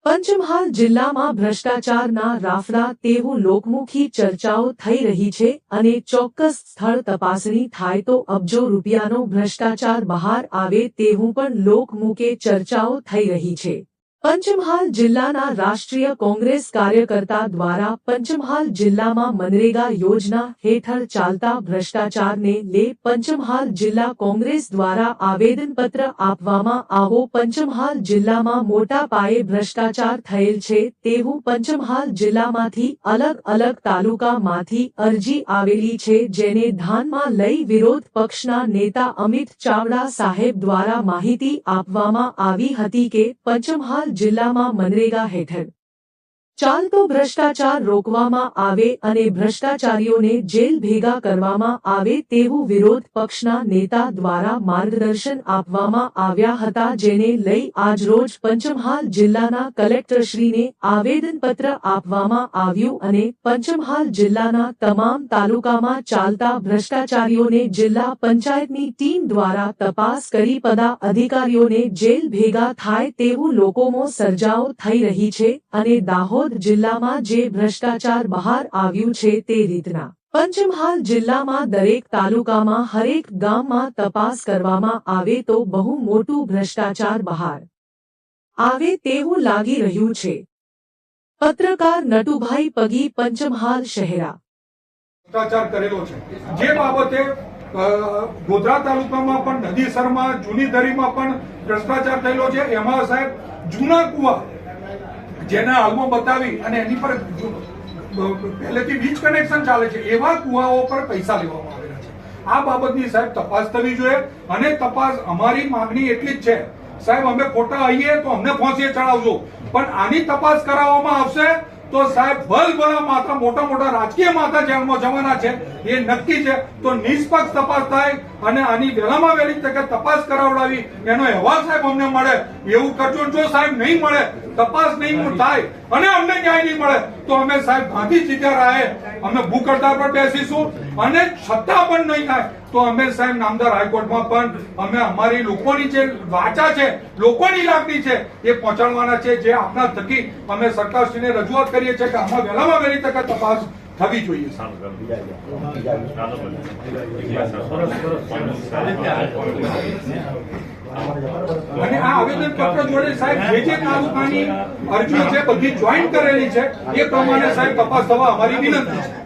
પંચમહાલ જિલ્લામાં ભ્રષ્ટાચારના રાફડા તેવું લોકમુખી ચર્ચાઓ થઈ રહી છે અને ચોક્કસ સ્થળ તપાસણી થાય તો અબજો રૂપિયાનો ભ્રષ્ટાચાર બહાર આવે તેવું પણ લોકમુખે ચર્ચાઓ થઈ રહી છે। પંચમહાલ જિલ્લાના રાષ્ટ્રીય કોંગ્રેસ કાર્યકર્તા દ્વારા પંચમહાલ જિલ્લામાં મનરેગા યોજના હેઠળ ચાલતા ભ્રષ્ટાચારને લઈ પંચમહાલ જિલ્લા કોંગ્રેસ દ્વારા આવેદનપત્ર આપવામાં આવ્યો। પંચમહાલ જિલ્લામાં મોટા પાયે ભ્રષ્ટાચાર થયેલ છે તેવું પંચમહાલ જિલ્લામાંથી અલગ અલગ તાલુકામાંથી અરજી આવેલી છે, જેને ધ્યાનમાં લઈ વિરોધ પક્ષના નેતા અમિત ચાવડા સાહેબ દ્વારા માહિતી આપવામાં આવી હતી કે પંચમહાલ જિલ્લામાં મનરેગા હેઠળ ચાલતો ભ્રષ્ટાચાર રોકવામાં આવે અને ભ્રષ્ટાચારીઓને જેલ ભેગા કરવામાં આવે તેવું વિરોધ પક્ષના નેતા દ્વારા માર્ગદર્શન આપવામાં આવ્યા હતા, જેને લઈ આજરોજ પંચમહાલ જિલ્લાના કલેક્ટરશ્રીને આવેદનપત્ર આપવામાં આવ્યું અને પંચમહાલ જિલ્લાના તમામ તાલુકામાં ચાલતા ભ્રષ્ટાચારીઓને જિલ્લા પંચાયતની ટીમ દ્વારા તપાસ કરી બધા અધિકારીઓને જેલ ભેગા થાય તેવું લોકોમાં સર્જાઓ થઈ રહી છે અને દાહોદ જિલ્લામાં જે ભ્રષ્ટાચાર બહાર આવ્યું છે તે રીતના પંચમહાલ જિલ્લામાં દરેક તાલુકામાં હરેક ગામમાં તપાસ કરવામાં આવે તો બહુ મોટું ભ્રષ્ટાચાર બહાર આવે તેવું લાગી રહ્યું છે। પત્રકાર નટુભાઈ પગી, પંચમહાલ શહેરા। ભ્રષ્ટાચાર કરેલો છે જે બાબતે ગોધરા તાલુકામાં પણ નદીસરમાં જૂની દરીમાં પણ ભ્રષ્ટાચાર થયેલો છે। એમાં સાહેબ જૂના કુવા જેને હાલમાં બતાવી અને એની પર પહેલેથી વીજ કનેક્શન ચાલે છે એવા કુવાઓ પર પૈસા લેવામાં આવેલા છે। આ બાબતની સાહેબ તપાસ થવી જોઈએ અને તપાસ અમારી માંગણી એટલી જ છે સાહેબ, અમે ખોટા આવીએ તો અમને ફાંસીએ ચડાવજો, પણ આની તપાસ કરાવવામાં આવશે તો સાહેબ ભલભલા માથા મોટા મોટા રાજકીય માથા જેલમાં જવાના છે એ નક્કી છે। તો નિષ્પક્ષ તપાસ થાય અને આની વહેલામાં વહેલી તકે તપાસ કરાવડાવી એનો અહેવાલ સાહેબ અમને મળે એવું કરજો। જો સાહેબ નહીં મળે, તપાસ નહીં થાય અને અમને ન્યાય નહીં મળે તો અમે સાહેબ ગાંધી જીત્યા રાહે અમે ભૂખ હડતાળ પર બેસીશું અને છતાં પણ નહીં થાય તો અમે સાહેબ નામદાર હાઈકોર્ટમાં પણ અમે અમારી લોકોની જે વાચા છે, લોકોની લાગણી છે એ પહોંચાડવાના છે, જે આપના થકી અમે સરકારશ્રીને રજૂઆત કરીએ છીએ કે આમાં વહેલામાં વહેલી તકે તપાસ થવી જોઈએ। અને આ આવેદન પત્ર જોડે સાહેબ જે તાલુકાની અરજી છે બધી જોઈન્ટ કરેલી છે એ પ્રમાણે સાહેબ તપાસ થવા અમારી વિનંતી છે।